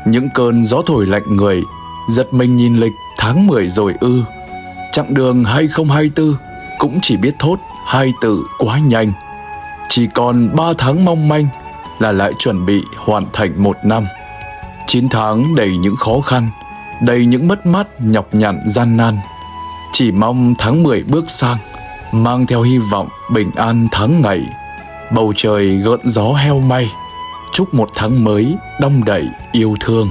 Những cơn gió thổi lạnh người, giật mình nhìn lịch tháng 10 rồi ư. Chặng đường 2024 cũng chỉ biết thốt hai từ quá nhanh. Chỉ còn 3 tháng mong manh là lại chuẩn bị hoàn thành 1 năm. 9 tháng đầy những khó khăn, đầy những mất mát nhọc nhằn gian nan. Chỉ mong tháng 10 bước sang, mang theo hy vọng bình an tháng ngày. Bầu trời gợn gió heo may, chúc một tháng mới đong đầy yêu thương.